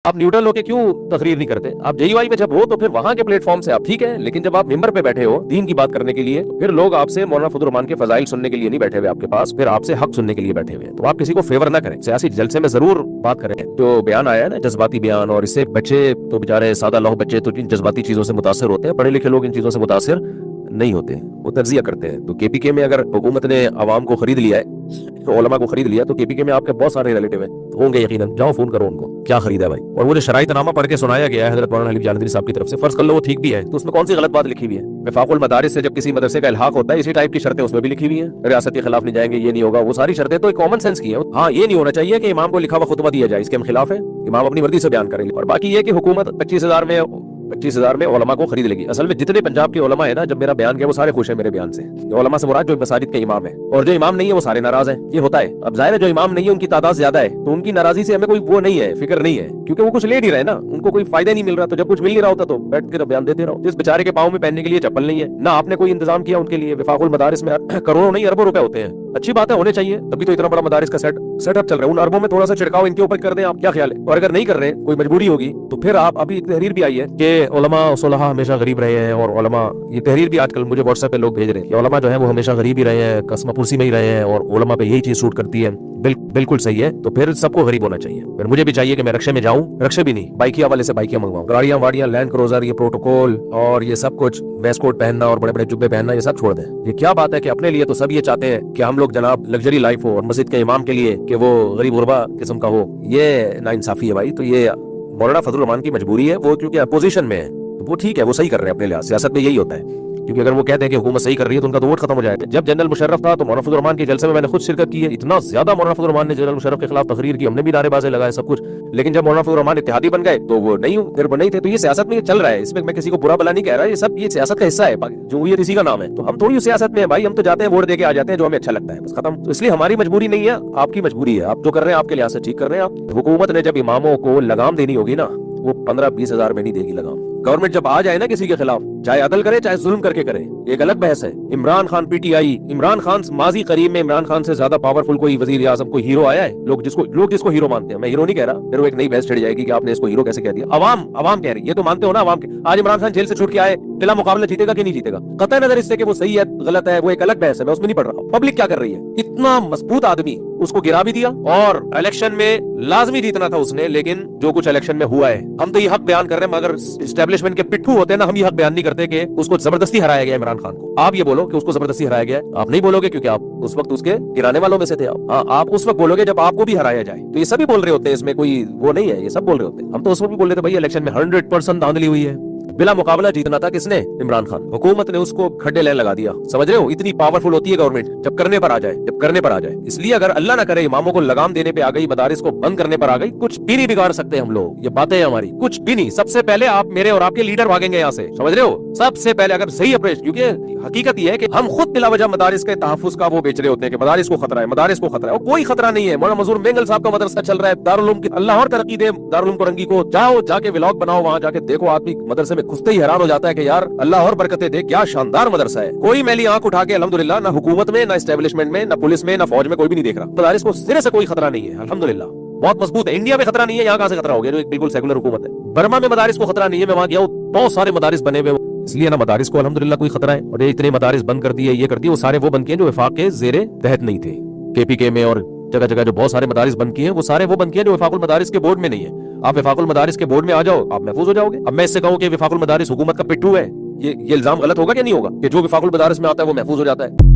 आप न्यूट्रल होके क्यों तकरीर नहीं करते? आप जेईवाई में जब हो तो फिर वहां के प्लेटफॉर्म से आप ठीक है, लेकिन जब आप मिंबर पे बैठे हो दीन की बात करने के लिए, फिर लोग आपसे मौलाना फजल रहमान के फजाइल सुनने के लिए नहीं बैठे हुए आपके पास, फिर आपसे हक सुनने के लिए बैठे हुए। तो आप किसी को फेवर ना करें, सियासी जलसे में जरूर बात करें। जो बयान आया है ना, जज्बाती बयान, और इससे बच्चे तो बेचारे सादा लौह बच्चे तो इन जज्बाती चीजों से मुतासर होते हैं, पढ़े लिखे लोग इन चीजों से मुतासर नहीं होते, वो तज्जिया करते हैं। तो केपीके में अगर हुकूमत ने अवाम को खरीद लिया है, तो उलमा को खरीद लिया, तो केपीके में आपके बहुत सारे रिलेटिव हैं होंगे यकीनन, जाओ फोन करो उनको, क्या खरीदा है भाई। और वो जो शराइतनामा पढ़ के सुनाया गया है हजरत मौलाना अली जालंधरी साहब की तरफ से, फर्ज कर लो वो ठीक भी है, तो उसमें कौन सी गलत बात लिखी हुई है? वफाकुल मदारिस से जब किसी मदरसे का इल्हाक होता है, इसी टाइप की शर्तें उसमें भी लिखी हुई है, रियासत के खिलाफ नहीं जाएंगे, ये नहीं होगा, वो सारी शर्तें तो कॉमन सेंस की है। हाँ, ये नहीं होना चाहिए कि इमाम को लिखा हुआ खुतबा दिया जाए, इसके हम खिलाफ है, इमाम अपनी मर्जी से बयान करेंगे। और बाकी ये कि हुकूमत 25,000 में उलमा को खरीद लेगी। असल में जितने पंजाब के उलमा है ना, जब मेरा बयान गया वो सारे खुश है मेरे बयान से। उलमा से मुराद जो मसाजिद के इमाम है, और जो इमाम नहीं है वो सारे नाराज हैं। ये होता है। अब जाहिर है जो इमाम नहीं है उनकी तादाद ज्यादा है, तो उनकी नाराजगी से हमें कोई वो नहीं है, फिक्र नहीं है, क्योंकि वो कुछ ले नहीं रहे ना, उनको कोई फायदा नहीं मिल रहा। तो जब कुछ मिल नहीं रहा होता तो बैठ कर बयान देते रहो। जिस बेचारे के पाँव में पहनने के लिए चप्पल नहीं है ना, आपने कोई इंतजाम किया उनके लिए। वफाकुल मदारिस में करोड़ों नहीं अरबों रुपए होते हैं, अच्छी बात है, होने चाहिए, तभी तो इतना बड़ा मदारिस का सेटअप चल रहा है। उन अरबों में थोड़ा सा छिड़काव इनके ऊपर कर दें, आप क्या ख्याल है? और अगर नहीं कर रहे, कोई मजबूरी होगी, तो फिर आप, अभी एक तहरीर भी आई है कि उलमा सुलहा हमेशा गरीब रहे हैं, और उलमा, ये तहरीर भी आजकल मुझे व्हाट्सएप पे लोग भेज रहे हैं कि उलमा जो है वो हमेशा गरीब ही रहे हैं, कसमा पुरसी में ही रहे हैं, और उलमा पे यही चीज सूट करती है। बिल्कुल सही है, तो फिर सबको गरीब होना चाहिए। फिर मुझे भी चाहिए कि मैं रक्शे में जाऊं, रक्शे भी नहीं, बाइकिया वाले से बाइकिया मंगवाऊं, गाड़ियां वाड़ियां, लैंड क्रूजर, ये प्रोटोकॉल और ये सब कुछ, वेस्ट कोट पहनना और बड़े बड़े जुब्बे पहनना, ये सब छोड़ दें। ये क्या बात है कि अपने लिए तो सब ये चाहते हैं कि हम लोग जनाब लग्जरी लाइफ हो, और मस्जिद के इमाम के लिए कि वो गरीब गुरबा किस्म का हो। ये नाइंसाफी है भाई। तो ये मौलाना फजल रहमान की मजबूरी है, वो क्योंकि अपोजिशन में है, तो वो ठीक है, वो सही कर रहे हैं अपने लिहाज। सियासत में यही होता है, क्योंकि अगर वो कहते हैं कि हुकूमत सही कर रही है तो उनका तो वोट खत्म हो जाएगा। जब जनरल मुशर्रफ था तो मौलाना फजल रहमान के जलसे में मैंने खुद शिरकत की है। इतना ज्यादा मौलाना फजल रहमान ने जनरल मुशर्रफ के खिलाफ तकरीर की, हमने भी नारेबाजी लगाए, सब कुछ। लेकिन जब मौलाना फजल रहमान इत्तेहादी बन गए तो वो नहीं थे। तो ये सियासत में चल रहा है, इसमें मैं किसी को बुरा भला नहीं कह रहा, ये सब ये सियासत का हिस्सा है। जमहूरियत इसी का नाम है। तो हम थोड़ी सियासत में है भाई, हम तो जाते हैं वोट देके आ जाते हैं, जो हमें अच्छा लगता है, बस खत्म। तो इसलिए हमारी मजबूरी नहीं है, आपकी मजबूरी है। आप जो कर रहे हैं आपके लिहाज से ठीक कर रहे हैं आप। हुकूमत ने जब इमामों को लगाम देनी होगी ना, वो 15-20 हजार में नहीं देगी लगाम। गवर्नमेंट जब आ जाए ना किसी के खिलाफ, चाहे अदल करे चाहे जुल्म करके करे, एक अलग बहस है। इमरान खान पीटीआई, इमरान खान माजी करीब में इमरान खान से ज्यादा पावरफुल कोई वजीर आजम, कोई हीरो आया है? लोग जिसको हीरो मानते हैं, मैं हीरो नहीं कह रहा, फिर वो एक नई बहस छिड़ जाएगी कि आपने इसको हीरो कैसे कह दिया। अवाम कह रही है, ये तो मानते हो ना अवाम के। आज इमरान खान जेल से छूट के आए, बिला मुकाबला जीतेगा कि नहीं जीतेगा, कतई नजर इससे कि वो सही है गलत है, वो एक अलग बहस है, मैं उसमें नहीं पढ़ रहा। पब्लिक क्या कर रही है? इतना मजबूत आदमी, उसको गिरा भी दिया, और इलेक्शन में लाजमी जीतना था उसने, लेकिन जो कुछ इलेक्शन में हुआ है, हम तो ये हक बयान कर रहे हैं, मगर एस्टेब्लिशमेंट के पिट्ठू होते हैं ना, हम ये हक बयान नहीं करते कि उसको जबरदस्ती हराया गया इमरान खान को। आप ये बोलो कि उसको जबरदस्ती हराया गया, आप नहीं बोलोगे क्योंकि आप उस वक्त उसके गिराने वालों में से थे। आप उस वक्त बोलोगे जब आपको भी हराया जाए। तो ये सभी बोल रहे होते हैं, इसमें कोई वो नहीं है, ये सब बोल रहे होते हैं। हम तो उस वक्त भी बोल रहे थे भाई इलेक्शन में 100% धांधली हुई है, बिला मुकाबला जीतना था किसने? इमरान खान। हुकूमत ने उसको खड्डे लेने लगा दिया। समझ रहे हो, इतनी पावरफुल होती है गवर्नमेंट जब करने पर आ जाए। इसलिए अगर अल्लाह ना करे इमामों को लगाम देने पे आ गई, मदारिस को बंद करने पर आ गई, कुछ भी नहीं बिगाड़ सकते हम लोग। ये बातें हमारी कुछ भी नहीं। सबसे पहले आप मेरे और आपके लीडर भागेंगे यहाँ से, समझ रहे हो? सबसे पहले अगर सही अप्रोच, क्योंकि हकीकत ये है कि हम खुद बिला वजह मदारिस के तहफ्फुज का वो बेच रहे होते हैं कि मदारिस को खतरा है, और कोई खतरा नहीं है। मौलाना मजहूर मेंगल साहब का मदरसा चल रहा है, दारुल उलूम की, अल्लाह और तरक्की दे दारुल उलूम कोरंगी को। जाओ जाके व्लॉग बनाओ, वहाँ जाके देखो, आदमी मदरसे में घुसते ही हैरान हो जाता है कि यार अल्लाह और बरकतें दे, क्या शानदार मदरसा है। कोई मैली आंख उठा के अल्हम्दुलिल्लाह, ना हुकूमत में, ना एस्टेब्लिशमेंट में, ना पुलिस में, ना फौज में, कोई भी नहीं देख रहा। मदारिस को सिरे से कोई खतरा नहीं है, अल्हम्दुलिल्लाह, बहुत मजबूत है। इंडिया में खतरा नहीं है, यहाँ कहाँ से खतरा हो गया, जो एक बिल्कुल सेकुलर हुकूमत है। बर्मा में मदारिस को खतरा नहीं है, मैं वहाँ गया, बहुत सारे मदारिस बने हुए, इसलिए ना मदारिस को अल्हम्दुलिल्लाह कोई खतरा है। और ये इतने मदारिस बंद कर दिए, ये कर दिए, वो सारे वो बंद किए जो वफाक के ज़ेरे तहत नहीं थे। केपीके में और जगह जगह जो बहुत सारे मदारिस बंद किए, वो सारे वो बंद किए जो वफाकुल मदारिस के बोर्ड में नहीं है। आप वफाकुल मदारिस के बोर्ड में आ जाओ, आप महफूज हो जाओगे। अब मैं इससे कहूँ कि वफाकुल मदारिस हुकूमत का पिट्ठू है, ये इल्जाम गलत होगा क्या नहीं होगा कि जो वफाकुल मदारिस में आता है वो महफूज हो जाता है?